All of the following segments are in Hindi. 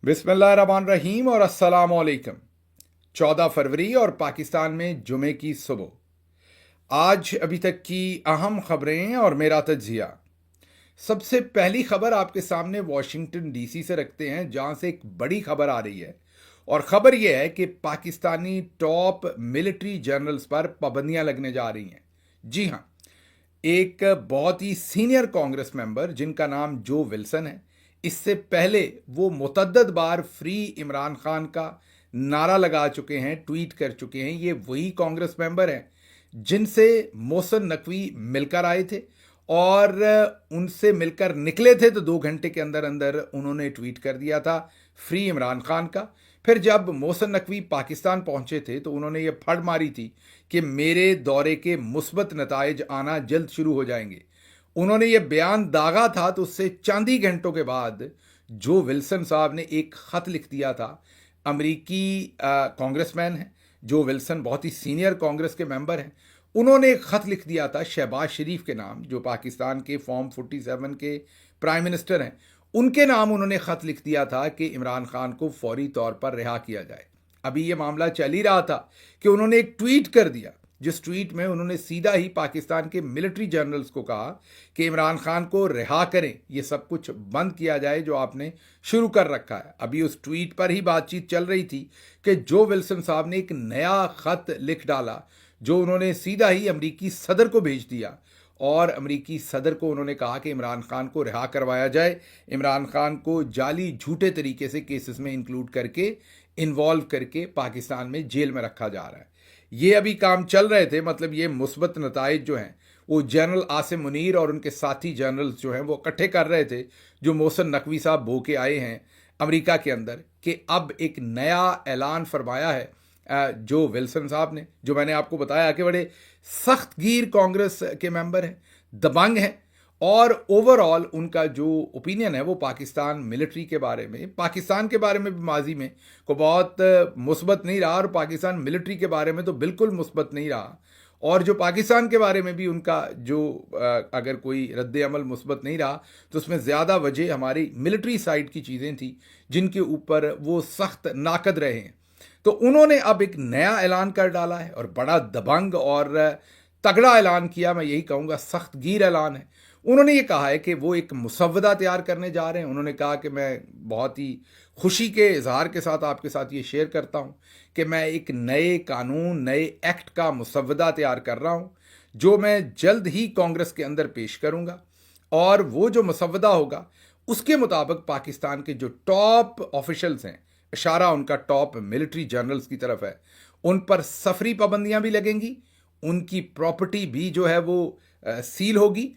बिस्मिल्लाहिर्रहमानिर्रहीम और अस्सलाम वालेकुम। 14 फरवरी और पाकिस्तान में जुमे की सुबह। आज अभी तक की अहम खबरें और मेरा तज्जिया। सबसे पहली खबर आपके सामने वाशिंगटन डीसी से रखते हैं, जहां से एक बड़ी खबर आ रही है। और खबर यह है कि पाकिस्तानी टॉप मिलिट्री जनरल्स पर पाबंदियां लगने जा रही हैं। जी हां, एक बहुत ही सीनियर कांग्रेस मेंबर जिनका नाम जो विल्सन है, इससे पहले वो मुतद्दद बार फ्री इमरान खान का नारा लगा चुके हैं, ट्वीट कर चुके हैं। ये वही कांग्रेस मेंबर हैं जिनसे मोहसिन नकवी मिलकर आए थे और उनसे मिलकर निकले थे तो 2 घंटे के अंदर अंदर उन्होंने ट्वीट कर दिया था फ्री इमरान खान का। फिर जब मोहसिन नकवी पाकिस्तान पहुंचे थे तो उन्होंने ये फड़ मारी थी कि मेरे दौरे के मुस्बत नताइज आना जल्द शुरू हो जाएंगे। उन्होंने ये बयान दागा था तो उससे चंद ही घंटों के बाद जो विल्सन साहब ने एक ख़त लिख दिया था। अमरीकी कांग्रेसमैन हैं जो विल्सन, बहुत ही सीनियर कांग्रेस के मेंबर हैं। उन्होंने एक ख़त लिख दिया था शहबाज शरीफ के नाम, जो पाकिस्तान के फॉर्म 47 के प्राइम मिनिस्टर हैं। उनके नाम उन्होंने ख़त लिख दिया था कि इमरान खान को फौरी तौर पर रिहा किया जाए। अभी ये मामला चल ही रहा था कि उन्होंने एक ट्वीट कर दिया, जिस ट्वीट में उन्होंने सीधा ही पाकिस्तान के मिलिट्री जनरल्स को कहा कि इमरान खान को रिहा करें, ये सब कुछ बंद किया जाए जो आपने शुरू कर रखा है। अभी उस ट्वीट पर ही बातचीत चल रही थी कि जो विल्सन साहब ने एक नया खत लिख डाला, जो उन्होंने सीधा ही अमरीकी सदर को भेज दिया और अमरीकी सदर को उन्होंने कहा कि इमरान खान को रिहा करवाया जाए। इमरान खान को जाली झूठे तरीके से केसेस में इंक्लूड करके, इन्वॉल्व करके पाकिस्तान में जेल में रखा जा रहा है। ये अभी काम चल रहे थे, मतलब ये मुस्बत नताइज जो हैं वो जनरल आसिम मुनीर और उनके साथी जनरल्स जो हैं वो इकट्ठे कर रहे थे, जो मोहसिन नकवी साहब बो के आए हैं अमेरिका के अंदर, कि अब एक नया ऐलान फरमाया है जो विल्सन साहब ने, जो मैंने आपको बताया कि बड़े सख्त गीर कांग्रेस के मेंबर हैं, दबंग हैं, और ओवरऑल उनका जो ओपिनियन है वो पाकिस्तान मिलिट्री के बारे में, पाकिस्तान के बारे में भी माजी में को बहुत मुस्बत नहीं रहा, और पाकिस्तान मिलिट्री के बारे में तो बिल्कुल मुस्बत नहीं रहा। और जो पाकिस्तान के बारे में भी उनका जो अगर कोई रद्द अमल मुस्बत नहीं रहा तो उसमें ज़्यादा वजह हमारी मिलिट्री साइड की चीज़ें थी जिनके ऊपर वो सख्त नाकद रहे हैं। तो उन्होंने अब एक नया ऐलान कर डाला है और बड़ा दबंग और तगड़ा ऐलान किया, मैं यही कहूँगा सख्त गीर ऐलान है। उन्होंने ये कहा है कि वो एक मुसव्वदा तैयार करने जा रहे हैं। उन्होंने कहा कि मैं बहुत ही खुशी के इजहार के साथ आपके साथ ये शेयर करता हूँ कि मैं एक नए कानून, नए एक्ट का मुसव्वदा तैयार कर रहा हूँ, जो मैं जल्द ही कांग्रेस के अंदर पेश करूँगा। और वो जो मुसव्वदा होगा उसके मुताबिक पाकिस्तान के जो टॉप ऑफिशल्स हैं, इशारा उनका टॉप मिलिट्री जनरल्स की तरफ है, उन पर सफरी पाबंदियां भी लगेंगी, उनकी प्रॉपर्टी भी जो है वो सील होगी,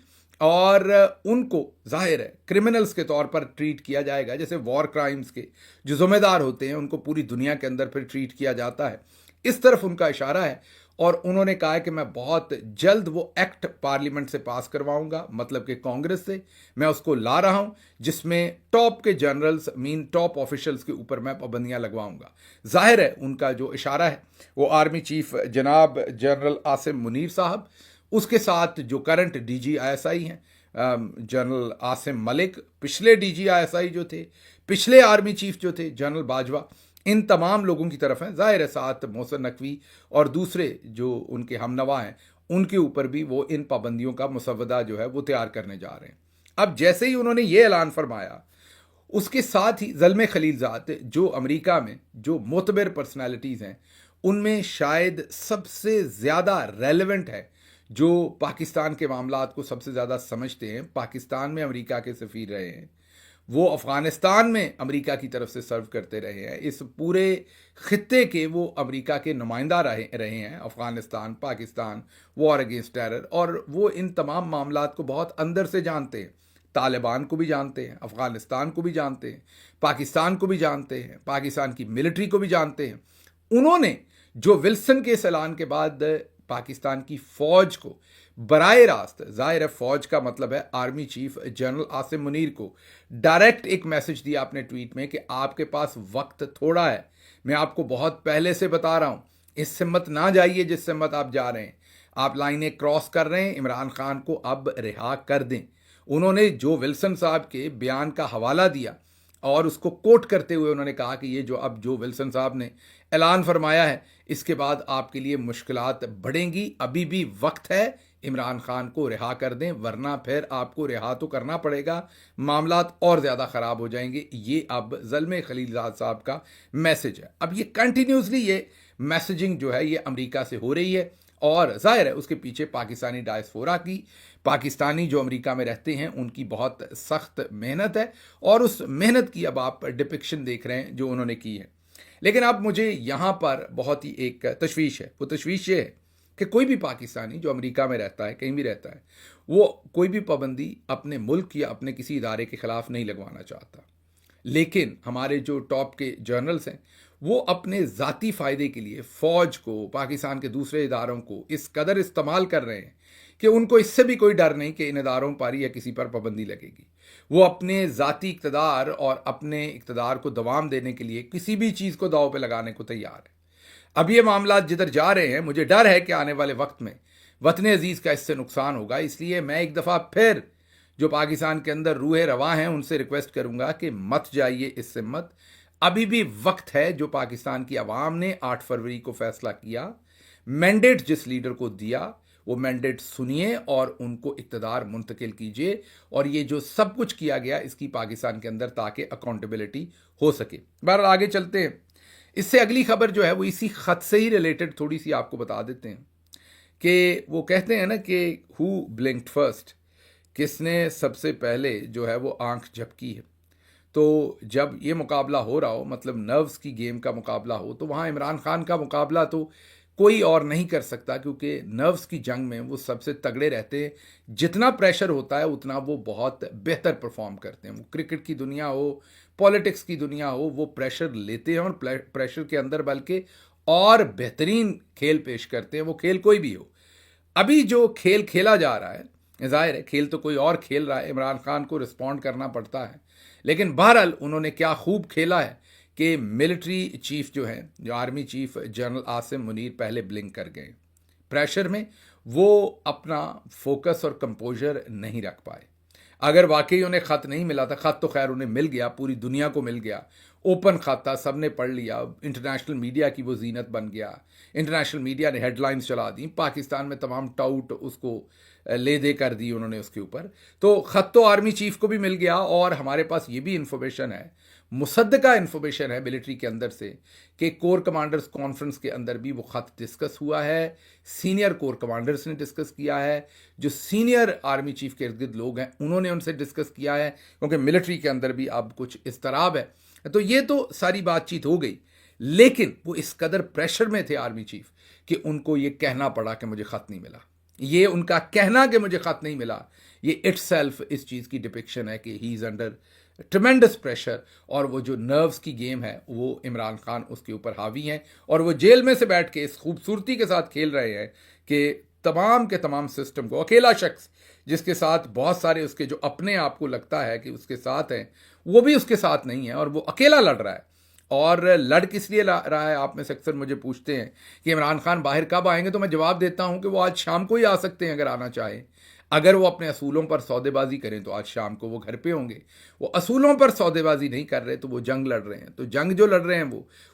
और उनको जाहिर है क्रिमिनल्स के तौर पर ट्रीट किया जाएगा। जैसे वॉर क्राइम्स के जो जिम्मेदार होते हैं उनको पूरी दुनिया के अंदर फिर ट्रीट किया जाता है, इस तरफ उनका इशारा है। और उन्होंने कहा है कि मैं बहुत जल्द वो एक्ट पार्लियामेंट से पास करवाऊंगा, मतलब कि कांग्रेस से मैं उसको ला रहा हूं, जिसमें टॉप के जनरल्स, टॉप ऑफिशियल्स के ऊपर मैं पाबंदियां लगवाऊंगा। जाहिर है उनका जो इशारा है वो आर्मी चीफ जनाब जनरल आसिम मुनीर साहब, उसके साथ जो करंट DG ISI हैं जनरल आसिम मलिक, पिछले DG ISI जो थे, पिछले आर्मी चीफ जो थे जनरल बाजवा, इन तमाम लोगों की तरफ हैं। जाहिर है साथ मोहसिन नकवी और दूसरे जो उनके हमनवा हैं उनके ऊपर भी वो इन पाबंदियों का मुसव्वदा जो है वो तैयार करने जा रहे हैं। अब जैसे ही उन्होंने ये ऐलान फरमाया, उसके साथ ही ज़ल्मे खलीलजाद जो अमेरिका में जो मोतबर पर्सनैलिटीज़ हैं उनमें शायद सबसे ज़्यादा रेलेवेंट है, जो पाकिस्तान के मामलात को सबसे ज़्यादा समझते हैं, पाकिस्तान में अमेरिका के सफ़ीर रहे हैं, वो अफ़गानिस्तान में अमेरिका की तरफ से सर्व करते रहे हैं, इस पूरे ख़ित्ते के वो अमेरिका के नुमाइंदा रहे हैं, Afghanistan, Pakistan, war against terror, और वो इन तमाम मामलात को बहुत अंदर से जानते हैं। तालिबान को भी जानते हैं, अफ़गानिस्तान को भी जानते हैं, पाकिस्तान को भी जानते हैं, पाकिस्तान की मिलिट्री को भी जानते हैं। उन्होंने जो विल्सन के इस ऐलान के बाद पाकिस्तान की फ़ौज को बराए रास्त, ज़ाहिर है फ़ौज का मतलब है army chief general Asim Munir को डायरेक्ट एक मैसेज दिया अपने ट्वीट में कि आपके पास वक्त थोड़ा है, मैं आपको बहुत पहले से बता रहा हूँ, इससे मत ना जाइए जिससे मत आप जा रहे हैं, आप लाइनें क्रॉस कर रहे हैं, इमरान खान को अब रिहा कर दें। उन्होंने जो विल्सन साहब के बयान का हवाला दिया और उसको कोट करते हुए उन्होंने कहा कि ये जो अब जो विल्सन साहब ने ऐलान फरमाया है, इसके बाद आपके लिए मुश्किलात बढ़ेंगी, अभी भी वक्त है, इमरान खान को रिहा कर दें, वरना फिर आपको रिहा तो करना पड़ेगा, मामलात और ज़्यादा ख़राब हो जाएंगे। ये अब ज़ल्मे खलीलज़ाद साहब का मैसेज है। अब ये कंटिन्यूसली ये मैसेजिंग जो है ये अमेरिका से हो रही है, और जाहिर है उसके पीछे पाकिस्तानी डायस्पोरा की, पाकिस्तानी जो अमेरिका में रहते हैं उनकी बहुत सख्त मेहनत है, और उस मेहनत की अब आप डिपिक्शन देख रहे हैं जो उन्होंने की है। लेकिन अब मुझे यहाँ पर बहुत ही एक तशवीश है। वो तशवीश ये है कि कोई भी पाकिस्तानी जो अमेरिका में रहता है, कहीं भी रहता है, वो कोई भी पाबंदी अपने मुल्क या अपने किसी इदारे के ख़िलाफ़ नहीं लगवाना चाहता। लेकिन हमारे जो टॉप के जर्नल्स हैं वो अपने ज़ाती फ़ायदे के लिए फ़ौज को, पाकिस्तान के दूसरे इदारों को इस कदर इस्तेमाल कर रहे हैं कि उनको इससे भी कोई डर नहीं कि इन इदारों पर या किसी पर पाबंदी लगेगी। वो अपने ज़ाती इक़्तिदार और अपने इक़्तिदार को दवाम देने के लिए किसी भी चीज़ को दाव पे लगाने को तैयार है। अब ये मामला जिधर जा रहे हैं, मुझे डर है कि आने वाले वक्त में वतन अजीज़ का इससे नुकसान होगा। इसलिए मैं एक दफ़ा फिर जो पाकिस्तान के अंदर रूहे रवा हैं उनसे रिक्वेस्ट करूंगा कि मत जाइए इससे मत। अभी भी वक्त है। जो पाकिस्तान की आवाम ने 8 फरवरी को फैसला किया, मैंडेट जिस लीडर को दिया, वो मैंडेट सुनिए और उनको इक़्तिदार मुंतकिल कीजिए। और ये जो सब कुछ किया गया इसकी पाकिस्तान के अंदर ताकि अकाउंटेबिलिटी हो सके। बहरहाल आगे चलते हैं। इससे अगली खबर जो है वो इसी खत से ही रिलेटेड थोड़ी सी आपको बता देते हैं कि वो कहते हैं ना कि हु ब्लिंक्ड फर्स्ट, किसने सबसे पहले जो है वो आंख झपकी है। तो जब ये मुकाबला हो रहा हो, मतलब नर्व्स की गेम का मुकाबला हो, तो वहाँ इमरान खान का मुकाबला तो कोई और नहीं कर सकता, क्योंकि नर्व्स की जंग में वो सबसे तगड़े रहते हैं। जितना प्रेशर होता है उतना वो बहुत बेहतर परफॉर्म करते हैं। वो क्रिकेट की दुनिया हो, पॉलिटिक्स की दुनिया हो, वो प्रेशर लेते हैं और प्रेशर के अंदर बल्कि और बेहतरीन खेल पेश करते हैं, वो खेल कोई भी हो। अभी जो खेल खेला जा रहा है, जाहिर है खेल तो कोई और खेल रहा है, इमरान खान को रिस्पॉन्ड करना पड़ता है। लेकिन बहरहाल उन्होंने क्या खूब खेला है कि मिलिट्री चीफ जो है, जो army chief general Asim Munir, पहले ब्लिंक कर गए। प्रेशर में वो अपना फोकस और कंपोजर नहीं रख पाए। अगर वाकई उन्हें ख़त नहीं मिला था, ख़त तो खैर उन्हें मिल गया, पूरी दुनिया को मिल गया, ओपन ख़त था, सब ने पढ़ लिया, इंटरनेशनल मीडिया की वो जीनत बन गया, इंटरनेशनल मीडिया ने हेडलाइंस चला दी, पाकिस्तान में तमाम टाउट उसको ले दे कर दी उन्होंने उसके ऊपर। तो ख़त तो आर्मी चीफ को भी मिल गया, और हमारे पास ये भी इंफॉर्मेशन है, मुसद्दका इंफॉर्मेशन है मिलिट्री के अंदर से, कि कोर कमांडर्स कॉन्फ्रेंस के अंदर भी वो ख़त डिस्कस हुआ है, सीनियर कोर कमांडर्स ने डिस्कस किया है, जो सीनियर आर्मी चीफ के इर्द गिर्द लोग हैं उन्होंने उनसे डिस्कस किया है, क्योंकि मिलिट्री के अंदर भी अब कुछ इस्तराब है। तो ये तो सारी बातचीत हो गई। लेकिन वो इस कदर प्रेशर में थे आर्मी चीफ कि उनको ये कहना पड़ा कि मुझे ख़त नहीं मिला। ये उनका कहना कि मुझे ख़त नहीं मिला, ये इटसेल्फ इस चीज़ की डिपिक्शन है कि ही इज़ अंडर ट्रेमेंडस प्रेशर, और वो जो नर्व्स की गेम है वो इमरान खान उसके ऊपर हावी हैं, और वो जेल में से बैठ के इस खूबसूरती के साथ खेल रहे हैं कि तमाम के तमाम सिस्टम को, अकेला शख्स जिसके साथ बहुत सारे उसके जो अपने आप को लगता है कि उसके साथ हैं, वो भी उसके साथ नहीं है, और वो अकेला लड़ रहा है। और लड़ किस लिए रहा है, आप में से अक्सर मुझे पूछते हैं कि इमरान खान बाहर कब आएंगे, तो मैं जवाब देता हूं कि वो आज शाम को ही आ सकते हैं अगर आना चाहें। अगर वो अपने असूलों पर सौदेबाजी करें तो आज शाम को वो घर पे होंगे। वो असूलों पर सौदेबाजी नहीं कर रहे तो वो जंग लड़ रहे हैं। तो जंग जो लड़ रहे हैं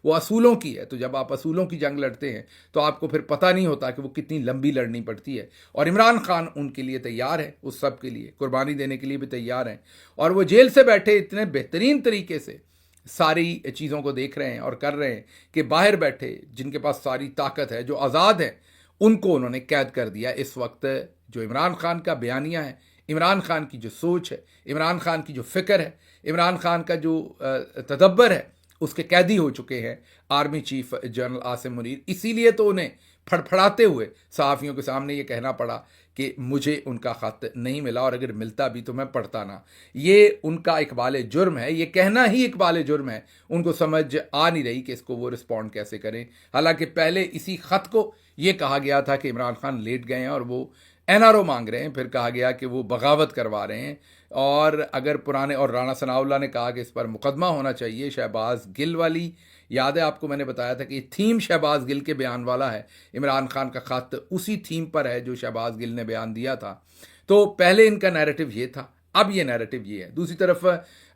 वो असूलों की है। तो जब आप असूलों की जंग लड़ते हैं तो आपको फिर पता नहीं होता कि वो कितनी लंबी लड़नी पड़ती है। और इमरान खान उनके लिए तैयार है, उस सब के लिए कुर्बानी देने के लिए भी तैयार हैं। और वो जेल से बैठे इतने बेहतरीन तरीके से सारी चीज़ों को देख रहे हैं और कर रहे हैं कि बाहर बैठे जिनके पास सारी ताकत है, जो आज़ाद है, उनको उन्होंने कैद कर दिया। इस वक्त जो इमरान खान का बयानिया है, इमरान खान की जो सोच है, इमरान खान की जो फ़िक्र है, इमरान खान का जो तदब्बर है, उसके कैदी हो चुके हैं army chief general Asim Munir. इसीलिए तो उन्हें फड़फड़ाते हुए सहाफ़ियों के सामने ये कहना पड़ा कि मुझे उनका ख़त नहीं मिला, और अगर मिलता भी तो मैं पढ़ता ना। ये उनका इकबाल जुर्म है, ये कहना ही इकबाल जुर्म है। उनको समझ आ नहीं रही कि इसको वो रिस्पॉन्ड कैसे करें। हालांकि पहले इसी ख़त को ये कहा गया था कि इमरान खान लेट गए हैं और वो NRO मांग रहे हैं, फिर कहा गया कि वो बगावत करवा रहे हैं। और अगर पुराने, और राणा सनाउल्लाह ने कहा कि इस पर मुकदमा होना चाहिए। शहबाज गिल वाली याद है आपको, मैंने बताया था कि थीम शहबाज गिल के बयान वाला है। इमरान खान का ख़त उसी थीम पर है जो शहबाज गिल ने बयान दिया था। तो पहले इनका नैरेटिव ये था। अब ये नैरेटिव ये है। दूसरी तरफ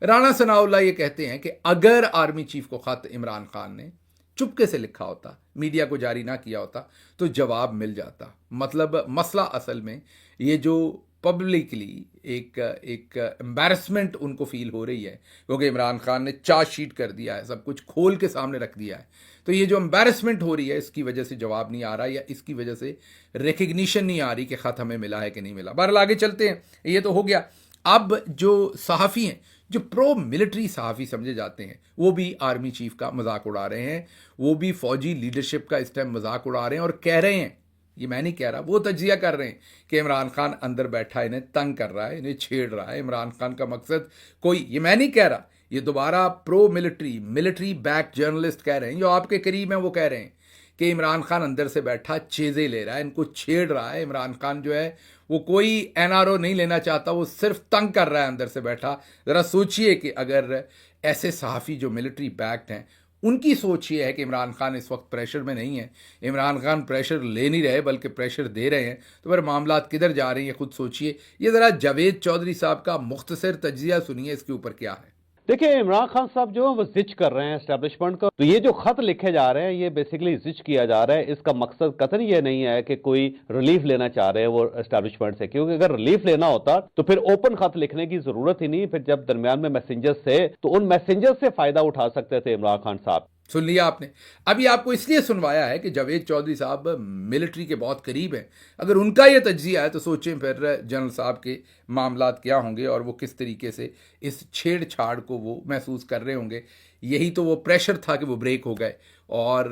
राणा सनाउल्लाह ये कहते हैं कि अगर आर्मी चीफ को खत इमरान खान ने चुपके से लिखा होता, मीडिया को जारी ना किया होता, तो जवाब मिल जाता। मतलब मसला असल में ये जो पब्लिकली एक एम्बैरसमेंट उनको फील हो रही है, क्योंकि इमरान खान ने चार्जशीट कर दिया है, सब कुछ खोल के सामने रख दिया है, तो ये जो एम्बैरसमेंट हो रही है इसकी वजह से जवाब नहीं आ रहा, या इसकी वजह से रिकग्निशन नहीं आ रही कि खत हमें मिला है कि नहीं मिला। बहरहाल आगे चलते हैं, ये तो हो गया। अब जो सहाफ़ी हैं, जो प्रो मिलिट्री सहाफ़ी समझे जाते हैं, वो भी आर्मी चीफ का मजाक उड़ा रहे हैं, वो भी फौजी लीडरशिप का इस टाइम मजाक उड़ा रहे हैं और कह रहे हैं, ये मैं नहीं कह रहा, वो तज्जिया कर रहे हैं कि इमरान खान अंदर बैठा इन्हें तंग कर रहा है, इन्हें छेड़ रहा है। इमरान खान का मकसद कोई, ये मैं नहीं कह रहा, ये दोबारा प्रो मिलिट्री बैक जर्नलिस्ट कह रहे हैं, जो आपके करीब हैं, वो कह रहे हैं कि इमरान खान अंदर से बैठा चेज़े ले रहा है, इनको छेड़ रहा है। इमरान खान जो है वो कोई एनआरओ नहीं लेना चाहता, वो सिर्फ तंग कर रहा है अंदर से बैठा। ज़रा सोचिए कि अगर ऐसे सहाफ़ी जो मिलिट्री बैक्ड हैं, उनकी सोच ये है कि इमरान खान इस वक्त प्रेशर में नहीं है, इमरान खान प्रेशर ले नहीं रहे बल्कि प्रेशर दे रहे हैं, तो फिर मामलात किधर जा रही हैं खुद सोचिए। ये ज़रा जावेद चौधरी साहब का मुख्तसर तज्जिया सुनिए इसके ऊपर क्या है। देखिए, इमरान खान साहब जो है वो जिच कर रहे हैं एस्टेब्लिशमेंट को। तो ये जो खत लिखे जा रहे हैं ये बेसिकली जिच किया जा रहा है। इसका मकसद कतई ये नहीं है कि कोई रिलीफ लेना चाह रहे हैं वो एस्टेब्लिशमेंट से, क्योंकि अगर रिलीफ लेना होता तो फिर ओपन खत लिखने की जरूरत ही नहीं। फिर जब दरमियान में मैसेंजर्स थे तो उन मैसेंजर्स से फायदा उठा सकते थे इमरान खान साहब। सुन लिया आपने। अभी आपको इसलिए सुनवाया है कि जावेद चौधरी साहब मिलिट्री के बहुत करीब हैं। अगर उनका ये तज्जिया है तो सोचें फिर जनरल साहब के मामलात क्या होंगे और वो किस तरीके से इस छेड़छाड़ को वो महसूस कर रहे होंगे। यही तो वो प्रेशर था कि वो ब्रेक हो गए और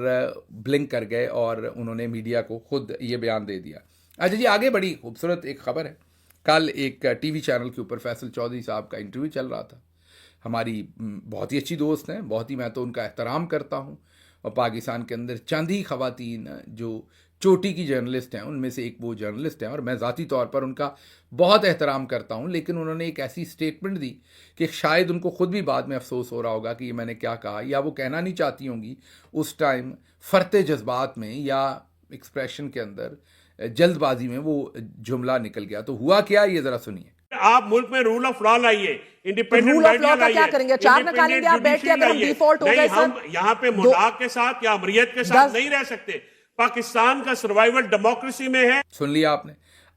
ब्लिंक कर गए और उन्होंने मीडिया को खुद ये बयान दे दिया। अच्छा जी, आगे बड़ी खूबसूरत एक खबर है। कल एक टीवी चैनल के ऊपर फैसल चौधरी साहब का इंटरव्यू चल रहा था। हमारी बहुत ही अच्छी दोस्त हैं, बहुत ही, मैं तो उनका एहतराम करता हूँ। और पाकिस्तान के अंदर चंद ही ख़वातीन जो चोटी की जर्नलिस्ट हैं, उनमें से एक वो जर्नलिस्ट हैं और मैं ज़ाती तौर पर उनका बहुत एहतराम करता हूँ। लेकिन उन्होंने एक ऐसी स्टेटमेंट दी कि शायद उनको खुद भी बाद में अफसोस हो रहा होगा कि ये मैंने क्या कहा, या वो कहना नहीं चाहती होंगी उस टाइम फरते जज्बात में या एक्सप्रेशन के अंदर जल्दबाजी में वो जुमला निकल गया। तो हुआ क्या, ये ज़रा सुनिए। आप मुल्क में रूल ऑफ लॉ लाइए, इंडिपेंडेंट रूल ऑफ लॉ का क्या करेंगे? चार निकालेंगे आप बैठ के, अगर हम डिफॉल्ट हो गए सर? हम यहाँ पे मुल्क के साथ या अमरीयत के साथ नहीं रह सकते। पाकिस्तान का सर्वाइवल डेमोक्रेसी में है। सुन लिया आपने।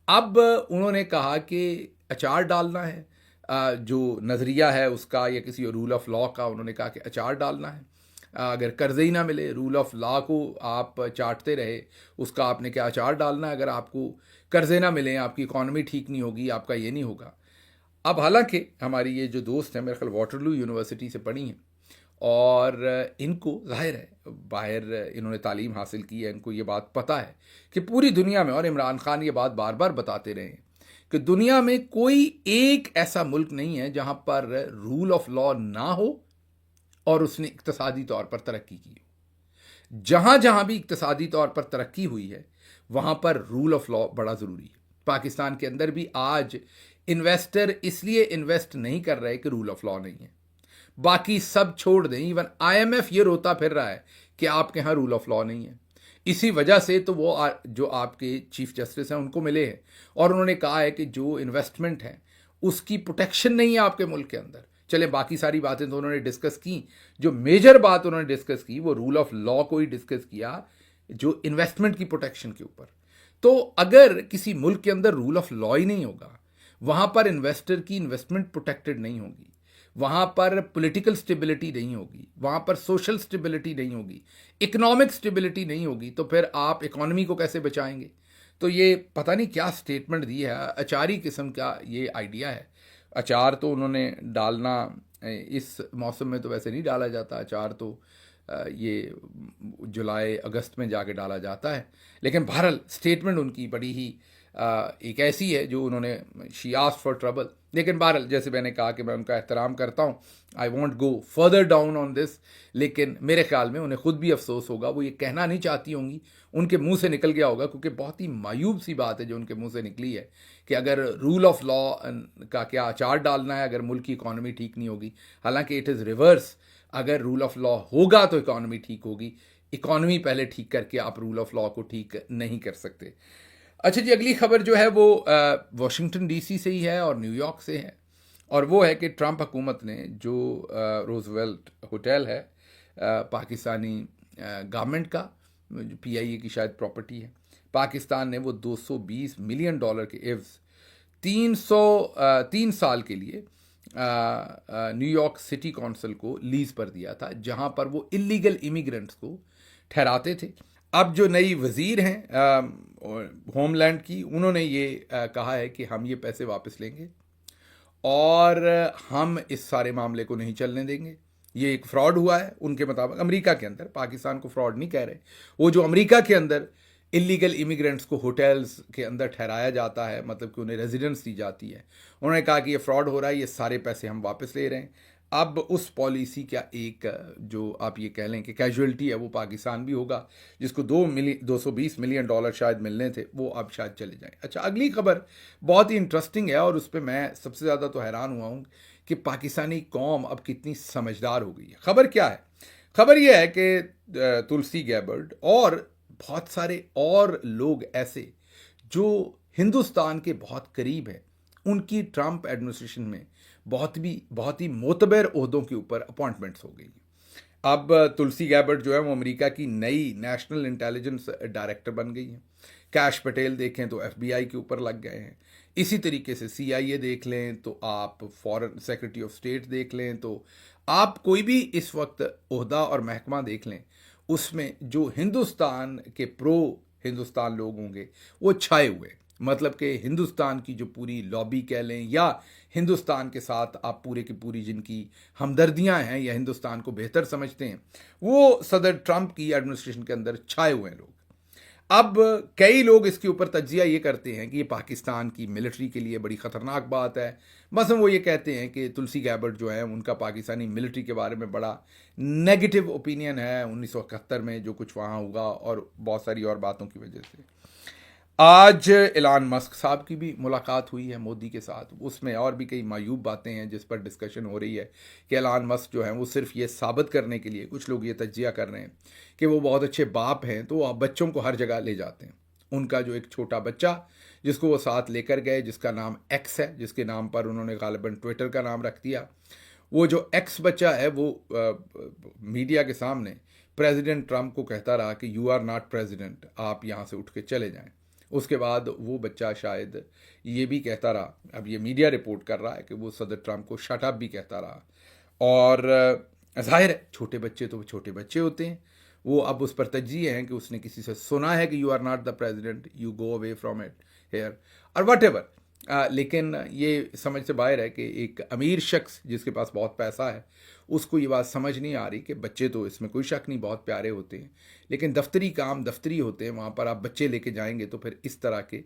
अब उन्होंने कहा कि अचार डालना है, जो नज़रिया है उसका या किसी रूल ऑफ लॉ का, उन्होंने कहा कि अचार डालना है। अगर कर्जे ही ना मिले, रूल ऑफ लॉ को आप चाटते रहे, उसका आपने क्या अचार डालना है? अगर आपको कर्जे ना मिलें, आपकी इकॉनमी ठीक नहीं होगी, आपका ये नहीं होगा। अब हालांकि हमारी ये जो दोस्त हैं, मेरे ख्याल वाटरलू यूनिवर्सिटी से पढ़ी हैं और इनको जाहिर है बाहर इन्होंने तालीम हासिल की है, इनको ये बात पता है कि पूरी दुनिया में, और इमरान खान ये बात बार बार बताते रहे हैं कि दुनिया में कोई एक ऐसा मुल्क नहीं है जहाँ पर रूल ऑफ लॉ ना हो और उसने इक्तसादी तौर पर तरक्की की हो। जहाँ जहाँ भी इक्तसादी तौर पर तरक्की हुई है वहाँ पर रूल ऑफ लॉ बड़ा ज़रूरी है। पाकिस्तान के अंदर भी आज इन्वेस्टर इसलिए इन्वेस्ट नहीं कर रहे कि रूल ऑफ लॉ नहीं है। बाकी सब छोड़ दें, इवन IMF ये रोता फिर रहा है कि आपके यहाँ रूल ऑफ लॉ नहीं है। इसी वजह से तो वो जो आपके चीफ जस्टिस हैं उनको मिले हैं और उन्होंने कहा है कि जो इन्वेस्टमेंट है उसकी प्रोटेक्शन नहीं है आपके मुल्क के अंदर। चले, बाकी सारी बातें तो उन्होंने डिस्कस की, जो मेजर बात उन्होंने डिस्कस की वो रूल ऑफ लॉ को ही डिस्कस किया, जो इन्वेस्टमेंट की प्रोटेक्शन के ऊपर। तो अगर किसी मुल्क के अंदर रूल ऑफ लॉ ही नहीं होगा, वहाँ पर इन्वेस्टर की इन्वेस्टमेंट प्रोटेक्टेड नहीं होगी, वहाँ पर पॉलिटिकल स्टेबिलिटी नहीं होगी, वहाँ पर सोशल स्टेबिलिटी नहीं होगी, इकोनॉमिक स्टेबिलिटी नहीं होगी, तो फिर आप इकोनॉमी को कैसे बचाएंगे? तो ये पता नहीं क्या स्टेटमेंट दी है, अचारी किस्म का ये आइडिया है। अचार तो उन्होंने डालना इस मौसम में तो वैसे नहीं डाला जाता, अचार तो ये जुलाई अगस्त में जाके डाला जाता है। लेकिन बहरहाल स्टेटमेंट उनकी बड़ी ही एक ऐसी है जो उन्होंने शी आस्क्ड फॉर ट्रबल। लेकिन बहरहाल जैसे मैंने कहा कि मैं उनका एहतराम करता हूँ, I want go further down on this, लेकिन मेरे ख्याल में उन्हें खुद भी अफसोस होगा, वो ये कहना नहीं चाहती होंगी, उनके मुंह से निकल गया होगा, क्योंकि बहुत ही मायूब सी बात है जो उनके मुंह से निकली है कि अगर रूल ऑफ लॉ का क्या अचार डालना है अगर मुल्क की इकॉनमी ठीक नहीं होगी। हालांकि इट इज़ रिवर्स, अगर रूल ऑफ लॉ होगा तो इकॉनमी ठीक होगी, इकॉनमी पहले ठीक करके आप रूल ऑफ लॉ को ठीक नहीं कर सकते। अच्छा जी, अगली खबर जो है वो वाशिंगटन DC से ही है और न्यूयॉर्क से है। और वो है कि ट्रंप हुकूमत ने जो रोजवेल्ट होटल है पाकिस्तानी गवर्नमेंट का, PIA की शायद प्रॉपर्टी है, पाकिस्तान ने वो $220 मिलियन के एवज 3 साल के लिए न्यूयॉर्क सिटी काउंसिल को लीज पर दिया था, जहां पर वो इलीगल इमिग्रेंट्स को ठहराते थे। अब जो नई वजीर हैं होमलैंड की, उन्होंने ये कहा है कि हम ये पैसे वापस लेंगे और हम इस सारे मामले को नहीं चलने देंगे। ये एक फ्रॉड हुआ है उनके मुताबिक अमेरिका के अंदर, पाकिस्तान को फ्रॉड नहीं कह रहे। वो जो अमेरिका के अंदर इलीगल इमिग्रेंट्स को होटल्स के अंदर ठहराया जाता है, मतलब कि उन्हें रेजिडेंस दी जाती है, उन्होंने कहा कि ये फ्रॉड हो रहा है, ये सारे पैसे हम वापस ले रहे हैं। अब उस पॉलिसी का एक जो आप ये कह लें कि कैजुअलिटी है, वो पाकिस्तान भी होगा, जिसको $220 मिलियन शायद मिलने थे, वो अब शायद चले जाएं। अच्छा, अगली खबर बहुत ही इंटरेस्टिंग है और उस पर मैं सबसे ज़्यादा तो हैरान हुआ हूँ कि पाकिस्तानी कौम अब कितनी समझदार हो गई है। खबर क्या है? खबर यह है कि तुलसी गैबर्ड और बहुत सारे और लोग ऐसे जो हिंदुस्तान के बहुत करीब हैं, उनकी ट्रंप एडमिनिस्ट्रेशन में बहुत ही मोतबर ओहदों के ऊपर अपॉइंटमेंट्स हो गई। अब तुलसी गैबर्ड जो है वो अमेरिका की नई नेशनल इंटेलिजेंस डायरेक्टर बन गई हैं। कैश पटेल देखें तो FBI के ऊपर लग गए हैं। इसी तरीके से CIA देख लें तो आप फॉरेन सेक्रेटरी ऑफ स्टेट देख लें तो आप कोई भी इस वक्त ओहदा और महकमा देख लें, उसमें जो हिंदुस्तान के प्रो हिंदुस्तान लोग होंगे वो छाए हुए। मतलब कि हिंदुस्तान की जो पूरी लॉबी कह लें या हिंदुस्तान के साथ आप पूरे की पूरी जिनकी हमदर्दियां हैं या हिंदुस्तान को बेहतर समझते हैं, वो सदर ट्रंप की एडमिनिस्ट्रेशन के अंदर छाए हुए हैं लोग। अब कई लोग इसके ऊपर तज्जिया ये करते हैं कि ये पाकिस्तान की मिलिट्री के लिए बड़ी ख़तरनाक बात है। बस वो ये कहते हैं कि तुलसी गैबर्ड जो है उनका पाकिस्तानी मिलिट्री के बारे में बड़ा नेगेटिव ओपिनियन है 1971 में जो कुछ वहाँ हुआ और बहुत सारी और बातों की वजह से। आज एलान मस्क साहब की भी मुलाकात हुई है मोदी के साथ, उसमें और भी कई मायूब बातें हैं जिस पर डिस्कशन हो रही है कि एलान मस्क जो है वो सिर्फ ये साबित करने के लिए, कुछ लोग ये तज्जिया कर रहे हैं कि वो बहुत अच्छे बाप हैं, तो वो बच्चों को हर जगह ले जाते हैं। उनका जो एक छोटा बच्चा जिसको वो साथ लेकर गए, जिसका नाम एक्स है, जिसके नाम पर उन्होंने गालिबन ट्विटर का नाम रख दिया, वो जो एक्स बच्चा है वो मीडिया के सामने प्रेसिडेंट ट्रंप को कहता रहा कि यू आर नॉट प्रेसिडेंट, आप यहाँ से उठ के चले जाएं। उसके बाद वो बच्चा शायद ये भी कहता रहा, अब ये मीडिया रिपोर्ट कर रहा है कि वो सदर ट्रंप को शट अप भी कहता रहा। और जाहिर है छोटे बच्चे तो छोटे बच्चे होते हैं, वो अब उस पर तज्जिए हैं कि उसने किसी से सुना है कि you are not the president, you go away from it here और वट एवर। लेकिन ये समझ से बाहर है कि एक अमीर शख्स जिसके पास बहुत पैसा है उसको ये बात समझ नहीं आ रही कि बच्चे तो इसमें कोई शक नहीं बहुत प्यारे होते हैं, लेकिन दफ्तरी काम दफ्तरी होते हैं, वहाँ पर आप बच्चे लेके जाएंगे तो फिर इस तरह के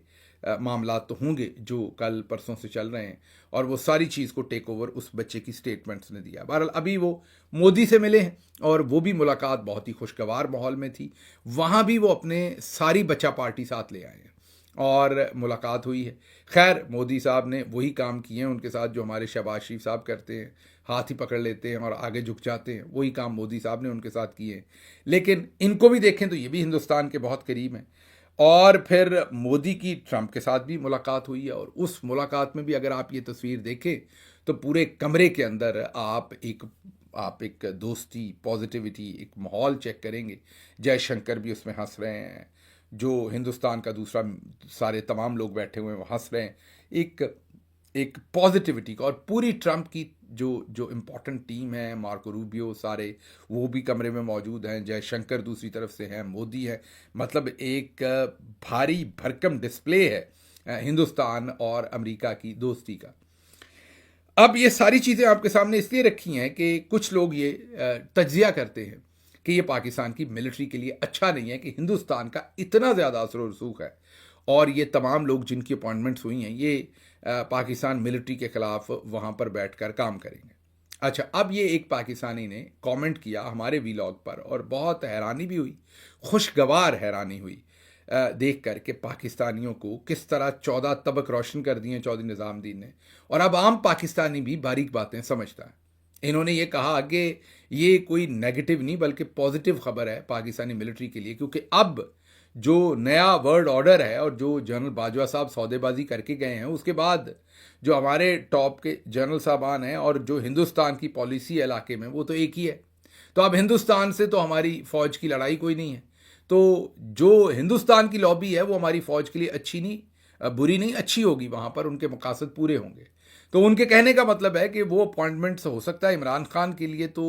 मामला तो होंगे जो कल परसों से चल रहे हैं। और वो सारी चीज़ को टेक ओवर उस बच्चे की स्टेटमेंट्स ने दिया। बहरहाल अभी वो मोदी से मिले हैं और वो भी मुलाकात बहुत ही खुशगवार माहौल में थी। वहाँ भी वो अपने सारी बच्चा पार्टी साथ ले आए हैं और मुलाकात हुई है। खैर मोदी साहब ने वही काम किए हैं उनके साथ जो हमारे शहबाज शरीफ साहब करते हैं, हाथ ही पकड़ लेते हैं और आगे झुक जाते हैं, वही काम मोदी साहब ने उनके साथ किए हैं। लेकिन इनको भी देखें तो ये भी हिंदुस्तान के बहुत करीब हैं। और फिर मोदी की ट्रंप के साथ भी मुलाकात हुई है और उस मुलाकात में भी अगर आप ये तस्वीर देखें तो पूरे कमरे के अंदर आप एक दोस्ती, पॉजिटिविटी, एक माहौल चेक करेंगे। जयशंकर भी उसमें हंस रहे हैं, जो हिंदुस्तान का दूसरा सारे तमाम लोग बैठे हुए हैं वो हंस रहे हैं, एक पॉजिटिविटी का। और पूरी ट्रंप की जो इम्पोर्टेंट टीम है, मार्को रूबियो सारे वो भी कमरे में मौजूद हैं, जयशंकर दूसरी तरफ से हैं, मोदी है, मतलब एक भारी भरकम डिस्प्ले है हिंदुस्तान और अमेरिका की दोस्ती का। अब ये सारी चीज़ें आपके सामने इसलिए रखी हैं कि कुछ लोग ये तज्जिया करते हैं कि ये पाकिस्तान की मिलिट्री के लिए अच्छा नहीं है कि हिंदुस्तान का इतना ज़्यादा असर रसूख है और ये तमाम लोग जिनकी अपॉइंटमेंट्स हुई हैं ये पाकिस्तान मिलिट्री के ख़िलाफ़ वहाँ पर बैठकर काम करेंगे। अच्छा, अब ये एक पाकिस्तानी ने कमेंट किया हमारे वीलॉग पर और बहुत हैरानी भी हुई, खुशगवार हैरानी हुई देख कर के पाकिस्तानियों को किस तरह 14 तबक रोशन कर दिए चौधरी निज़ामुद्दीन ने। और अब आम पाकिस्तानी भी बारीक बातें समझता है। इन्होंने ये कहा कि ये कोई नेगेटिव नहीं बल्कि पॉजिटिव खबर है पाकिस्तानी मिलिट्री के लिए, क्योंकि अब जो नया वर्ल्ड ऑर्डर है और जो जनरल बाजवा साहब सौदेबाजी करके गए हैं, उसके बाद जो हमारे टॉप के जनरल साहबान हैं और जो हिंदुस्तान की पॉलिसी है इलाके में, वो तो एक ही है। तो अब हिंदुस्तान से तो हमारी फ़ौज की लड़ाई कोई नहीं है। तो जो हिंदुस्तान की लॉबी है वो हमारी फ़ौज के लिए अच्छी नहीं, बुरी नहीं, अच्छी होगी। वहाँ पर उनके मकासद पूरे होंगे। तो उनके कहने का मतलब है कि वो अपॉइंटमेंट्स हो सकता है इमरान खान के लिए तो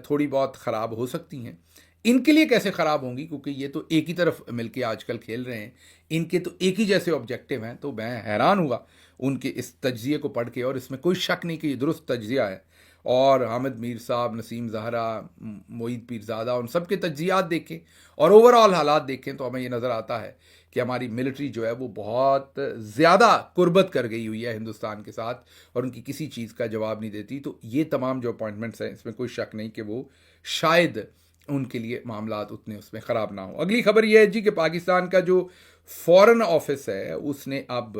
थोड़ी बहुत ख़राब हो सकती हैं। इनके लिए कैसे ख़राब होंगी, क्योंकि ये तो एक ही तरफ मिलके आजकल खेल रहे हैं, इनके तो एक ही जैसे ऑब्जेक्टिव हैं। तो मैं हैरान हुआ उनके इस तज्जिए को पढ़ के, और इसमें कोई शक नहीं कि ये दुरुस्त तज्जिया है। और हामिद मीर साहब, नसीम ज़हरा, मोईद पीरज़ादा, उन सब के तज्जियात देखें और ओवरऑल हालात देखें तो हमें ये नज़र आता है कि हमारी मिलिट्री जो है वो बहुत ज़्यादा कुर्बत कर गई हुई है हिंदुस्तान के साथ और उनकी किसी चीज़ का जवाब नहीं देती। तो ये तमाम जो अपॉइंटमेंट्स हैं, इसमें कोई शक नहीं कि वो शायद उनके लिए मामलात उतने उसमें ख़राब ना हो। अगली खबर यह है जी कि पाकिस्तान का जो फॉरेन ऑफिस है उसने अब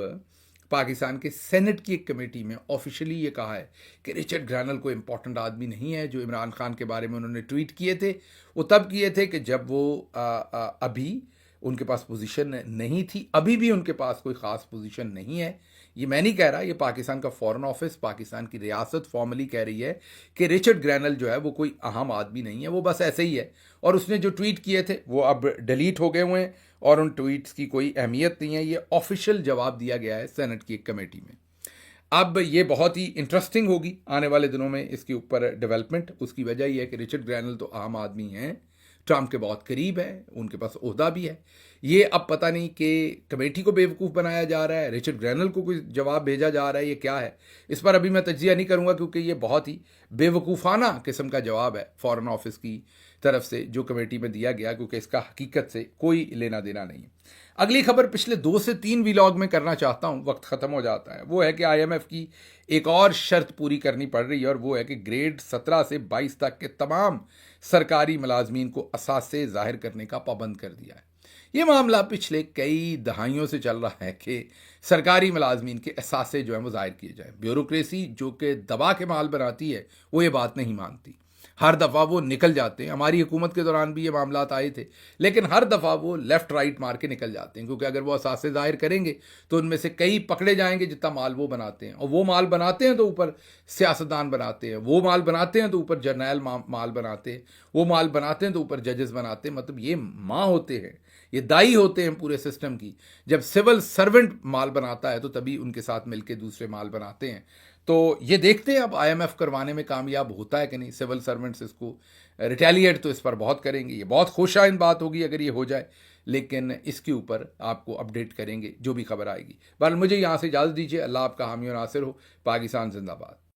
पाकिस्तान के सेनेट की एक कमेटी में ऑफिशियली ये कहा है कि रिचर्ड ग्रैनल कोई इंपॉर्टेंट आदमी नहीं है। जो इमरान खान के बारे में उन्होंने ट्वीट किए थे वो तब किए थे कि जब वो अभी उनके पास पोजीशन नहीं थी। अभी भी उनके पास कोई ख़ास पोजीशन नहीं है। ये मैं नहीं कह रहा, ये पाकिस्तान का फॉरेन ऑफिस, पाकिस्तान की रियासत फॉर्मली कह रही है कि रिचर्ड ग्रैनल जो है वो कोई अहम आदमी नहीं है, वो बस ऐसे ही है। और उसने जो ट्वीट किए थे वो अब डिलीट हो गए हुए हैं और उन ट्वीट्स की कोई अहमियत नहीं है। ये ऑफिशियल जवाब दिया गया है सेनेट की एक कमेटी में। अब ये बहुत ही इंटरेस्टिंग होगी आने वाले दिनों में इसके ऊपर डेवलपमेंट। उसकी वजह यह है कि रिचर्ड ग्रैनल तो आम आदमी हैं, ट्रम्प के बहुत करीब है, उनके पास ओहदा भी है। ये अब पता नहीं कि कमेटी को बेवकूफ़ बनाया जा रहा है, रिचर्ड ग्रैनल को कोई जवाब भेजा जा रहा है, ये क्या है, इस पर अभी मैं तज्जिया नहीं करूँगा क्योंकि ये बहुत ही बेवकूफ़ाना किस्म का जवाब है फॉरेन ऑफिस की तरफ से जो कमेटी में दिया गया, क्योंकि इसका हकीकत से कोई लेना देना नहीं है। अगली खबर पिछले 2 से 3 व्लॉग में करना चाहता हूँ, वक्त ख़त्म हो जाता है। वो है कि IMF की एक और शर्त पूरी करनी पड़ रही है और वो है कि ग्रेड 17 से 22 तक के तमाम सरकारी मुलाजमीन को असासे ज़ाहिर करने का पाबंद कर दिया है। ये मामला पिछले कई दहाइयों से चल रहा है कि सरकारी मुलाजमीन के असासे जो हैं वो ज़ाहिर किए जाएँ। ब्यूरोक्रेसी जो कि दबा के माल बनाती है वो ये बात नहीं मानती। हर दफ़ा वो निकल जाते हैं। हमारी हुकूमत के दौरान भी ये मामलात आए थे, लेकिन हर दफ़ा वो लेफ़्ट राइट मार के निकल जाते हैं, क्योंकि अगर वो असासे ज़ाहिर करेंगे तो उनमें से कई पकड़े जाएंगे जितना माल वो बनाते हैं। और वो माल बनाते हैं तो ऊपर सियासतदान बनाते हैं, वो माल बनाते हैं तो ऊपर जर्नैल माल बनाते हैं, वो माल बनाते हैं तो ऊपर जजेस बनाते हैं। मतलब ये माँ होते हैं, ये दाई होते हैं पूरे सिस्टम की। जब सिविल सर्वेंट माल बनाता है तो तभी उनके साथ मिलकर दूसरे माल बनाते हैं। तो ये देखते हैं अब IMF करवाने में कामयाब होता है कि नहीं। सिविल सर्वेंट्स इसको रिटेलिएट तो इस पर बहुत करेंगे। ये बहुत खुशाइन बात होगी अगर ये हो जाए, लेकिन इसके ऊपर आपको अपडेट करेंगे जो भी खबर आएगी। बहरहाल मुझे यहाँ से इजाज़त दीजिए। अल्लाह आपका हामी और नासिर हो। पाकिस्तान जिंदाबाद।